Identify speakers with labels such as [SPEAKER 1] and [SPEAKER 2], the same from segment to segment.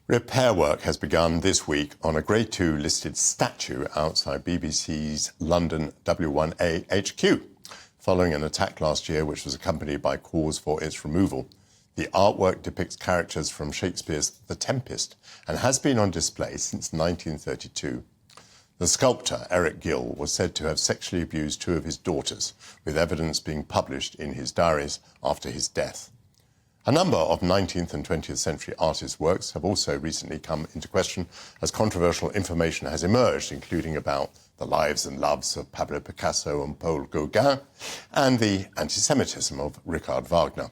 [SPEAKER 1] Repair work has begun this week on a Grade 2 listed statue outside BBC's London W1A HQ, following an attack last year which was accompanied by calls for its removal. The artwork depicts characters from Shakespeare's The Tempest and has been on display since 1932. The sculptor, Eric Gill, was said to have sexually abused two of his daughters, with evidence being published in his diaries after his death. A number of 19th and 20th century artists' works have also recently come into question as controversial information has emerged, including about the lives and loves of Pablo Picasso and Paul Gauguin and the anti-Semitism of Richard Wagner.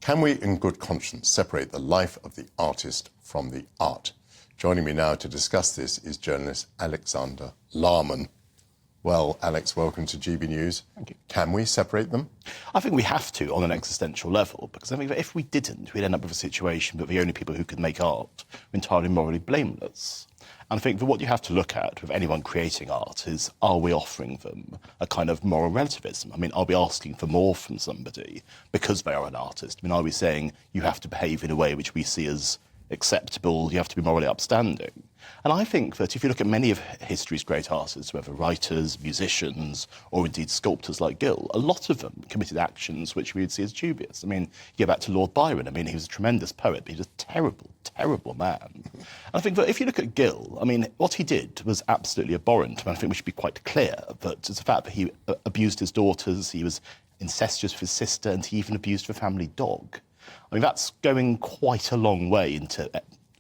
[SPEAKER 1] Can we, in good conscience, separate the life of the artist from the art? Joining me now to discuss this is journalist Alexander Larman. Well, Alex, welcome to GB News.
[SPEAKER 2] Thank you.
[SPEAKER 1] Can we separate them?
[SPEAKER 2] I think we have to on an existential level, because I think that if we didn't, we'd end up with a situation that the only people who could make art were entirely morally blameless. And I think that what you have to look at with anyone creating art is, are we offering them a kind of moral relativism? I mean, are we asking for more from somebody because they are an artist? I mean, are we saying you have to behave in a way which we see as acceptable, you have to be morally upstanding? And I think that if you look at many of history's great artists, whether writers, musicians, or indeed sculptors like Gill, a lot of them committed actions which we would see as dubious. I mean, you go back to Lord Byron. I mean, he was a tremendous poet, but he was a terrible, terrible man. And I think that if you look at Gill, I mean, what he did was absolutely abhorrent. I mean, I think we should be quite clear that it's the fact that he abused his daughters, he was incestuous with his sister, and he even abused the family dog. I mean, that's going quite a long way into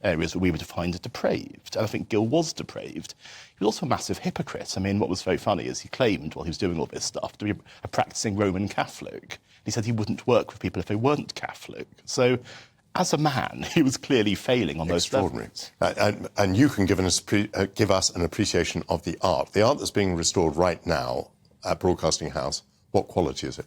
[SPEAKER 2] areas that we would define as depraved. And I think Gill was depraved. He was also a massive hypocrite. I mean, what was very funny is he claimed, while he was doing all this stuff, to be a practising Roman Catholic. He said he wouldn't work with people if they weren't Catholic. So, as a man, he was clearly failing on those levels.
[SPEAKER 1] And you can give us an appreciation of the art. The art that's being restored right now at Broadcasting House, what quality is it?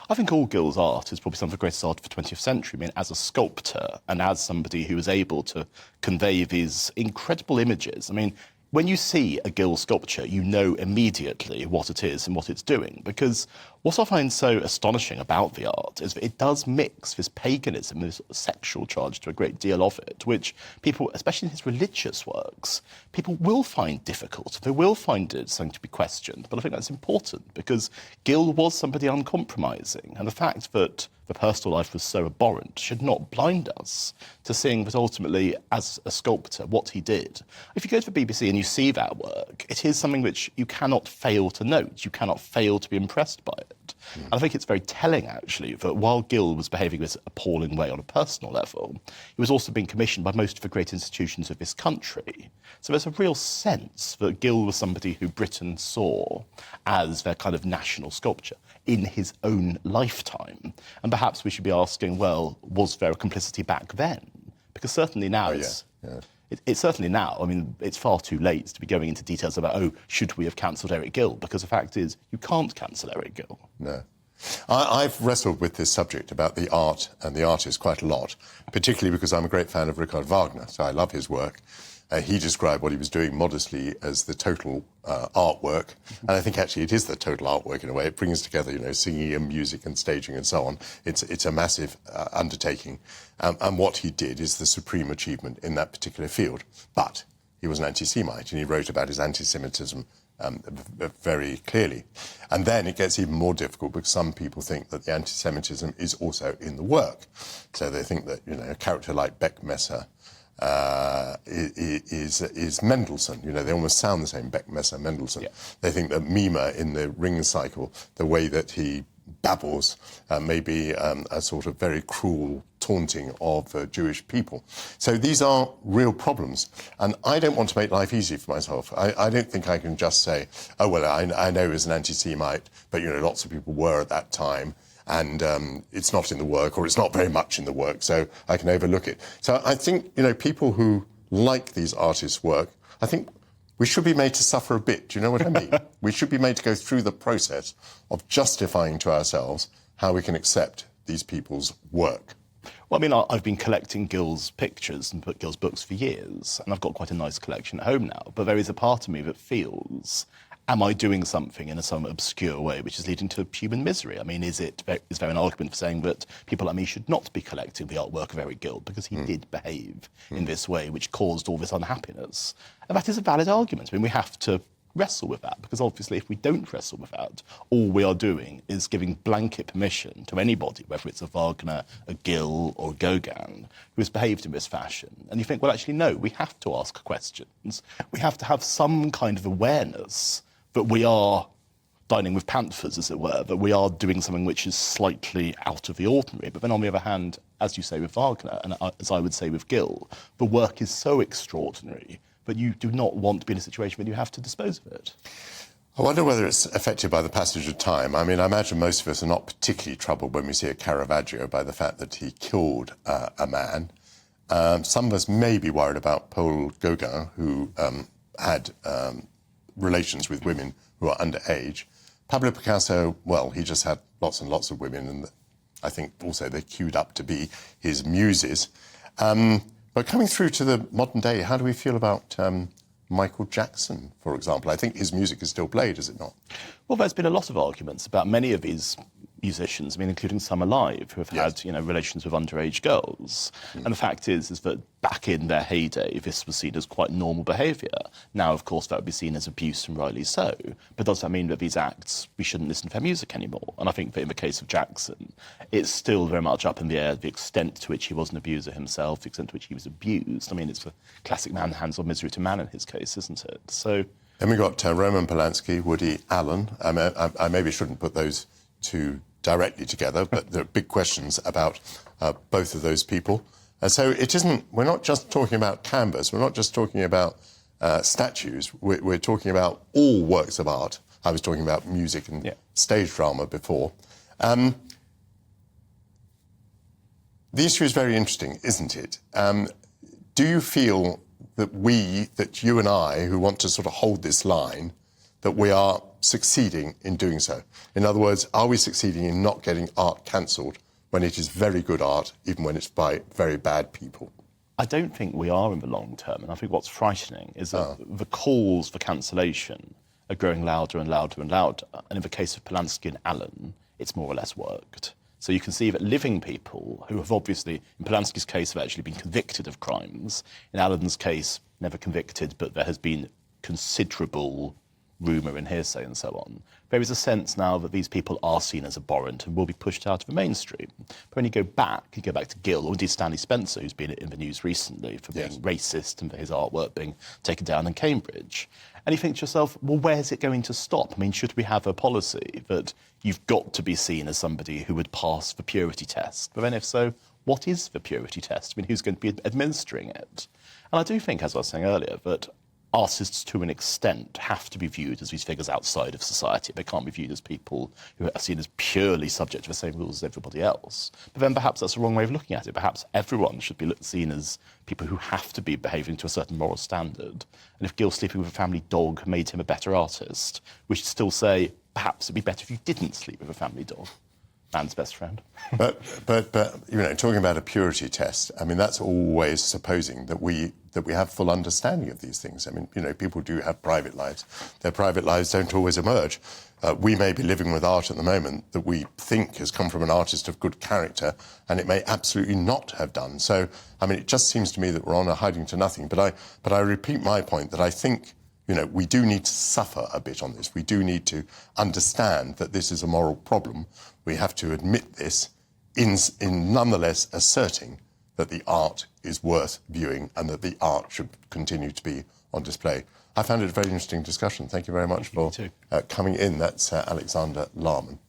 [SPEAKER 2] I think all Gill's art is probably some of the greatest art of the 20th century. I mean, as a sculptor and as somebody who was able to convey these incredible images. I mean, when you see a Gill sculpture, you know immediately what it is and what it's doing. Because what I find so astonishing about the art is that it does mix this paganism, this sexual charge to a great deal of it, which people, especially in his religious works, people will find difficult. They will find it something to be questioned. But I think that's important because Gill was somebody uncompromising. And the fact that the personal life was so abhorrent should not blind us to seeing that ultimately, as a sculptor, what he did. If you go to the BBC and you see that work, it is something which you cannot fail to note. You cannot fail to be impressed by it. And I think it's very telling, actually, that while Gill was behaving this appalling way on a personal level, he was also being commissioned by most of the great institutions of this country. So there's a real sense that Gill was somebody who Britain saw as their kind of national sculpture in his own lifetime. And perhaps we should be asking, well, was there a complicity back then? Because certainly now it's certainly now, I mean, it's far too late to be going into details about, oh, should we have cancelled Eric Gill? Because the fact is, you can't cancel Eric Gill.
[SPEAKER 1] No. I've wrestled with this subject about the art and the artist quite a lot, particularly because I'm a great fan of Richard Wagner, so I love his work. He described what he was doing modestly as the total artwork, and I think actually it is the total artwork in a way. It brings together, you know, singing and music and staging and so on. It's a massive undertaking, and what he did is the supreme achievement in that particular field. But he was an anti-Semite, and he wrote about his anti-Semitism very clearly. And then it gets even more difficult because some people think that the anti-Semitism is also in the work. So they think that, you know, a character like Beckmesser is Mendelssohn. You know, they almost sound the same, Beckmesser, Mendelssohn. Yeah. They think that Mime in the Ring Cycle, the way that he babbles, may be a sort of very cruel taunting of Jewish people. So these are real problems. And I don't want to make life easy for myself. I don't think I can just say, oh, well, I know he was an anti-Semite, but, you know, lots of people were at that time. And it's not in the work, or it's not very much in the work, so I can overlook it. So I think, you know, people who like these artists' work, I think we should be made to suffer a bit. Do you know what I mean? We should be made to go through the process of justifying to ourselves how we can accept these people's work.
[SPEAKER 2] Well, I mean, I've been collecting Gill's pictures and Gill's books for years, and I've got quite a nice collection at home now. But there is a part of me that feels, am I doing something in some obscure way which is leading to human misery? I mean, is there an argument for saying that people like me should not be collecting the artwork of Eric Gill because he did behave in this way which caused all this unhappiness? And that is a valid argument. I mean, we have to wrestle with that, because obviously if we don't wrestle with that, all we are doing is giving blanket permission to anybody, whether it's a Wagner, a Gill or a Gauguin, who has behaved in this fashion. And you think, well, actually, no, we have to ask questions. We have to have some kind of awareness that we are dining with panthers, as it were, that we are doing something which is slightly out of the ordinary. But then on the other hand, as you say with Wagner, and as I would say with Gill, the work is so extraordinary but you do not want to be in a situation where you have to dispose of it.
[SPEAKER 1] I wonder whether it's affected by the passage of time. I mean, I imagine most of us are not particularly troubled when we see a Caravaggio by the fact that he killed a man. Some of us may be worried about Paul Gauguin, who had relations with women who are underage. Pablo Picasso, well, he just had lots and lots of women, and I think also they're queued up to be his muses. But coming through to the modern day, how do we feel about Michael Jackson, for example? I think his music is still played, is it not?
[SPEAKER 2] Well, there's been a lot of arguments about many of these musicians, I mean, including some alive, who have had, relations with underage girls. And the fact is that back in their heyday, this was seen as quite normal behaviour. Now, of course, that would be seen as abuse, and rightly so. But does that mean that these acts, we shouldn't listen to their music anymore? And I think that in the case of Jackson, it's still very much up in the air, the extent to which he was an abuser himself, the extent to which he was abused. I mean, it's a classic man hands on misery to man in his case, isn't it? So
[SPEAKER 1] then we got Roman Polanski, Woody Allen. I maybe shouldn't put those two directly together, but there are big questions about both of those people. So it isn't, we're not just talking about canvas, we're not just talking about statues, we're talking about all works of art. I was talking about music and stage drama before. The issue is very interesting, isn't it? Do you feel that you and I, who want to sort of hold this line, that we are succeeding in doing so? In other words, are we succeeding in not getting art cancelled when it is very good art, even when it's by very bad people?
[SPEAKER 2] I don't think we are in the long term, and I think what's frightening is that the calls for cancellation are growing louder and louder and louder. And in the case of Polanski and Allen, it's more or less worked. So you can see that living people who have obviously, in Polanski's case, have actually been convicted of crimes. In Allen's case, never convicted, but there has been considerable rumour and hearsay and so on. There is a sense now that these people are seen as abhorrent and will be pushed out of the mainstream. But when you go back to Gill, or indeed Stanley Spencer, who's been in the news recently for being racist and for his artwork being taken down in Cambridge, and you think to yourself, well, where's it going to stop? I mean, should we have a policy that you've got to be seen as somebody who would pass the purity test? But then if so, what is the purity test? I mean, who's going to be administering it? And I do think, as I was saying earlier, that artists, to an extent, have to be viewed as these figures outside of society. They can't be viewed as people who are seen as purely subject to the same rules as everybody else. But then perhaps that's the wrong way of looking at it. Perhaps everyone should be seen as people who have to be behaving to a certain moral standard. And if Gill sleeping with a family dog made him a better artist, we should still say, perhaps it'd be better if you didn't sleep with a family dog. Man's best friend.
[SPEAKER 1] But talking about a purity test, I mean, that's always supposing that we have full understanding of these things. I mean, people do have private lives. Their private lives don't always emerge. We may be living with art at the moment that we think has come from an artist of good character, and it may absolutely not have done. So, I mean, it just seems to me that we're on a hiding to nothing. But I repeat my point that I think, we do need to suffer a bit on this. We do need to understand that this is a moral problem. We have to admit this in nonetheless asserting that the art is worth viewing and that the art should continue to be on display. I found it a very interesting discussion. Thank you very much for coming in. That's Alexander Larman.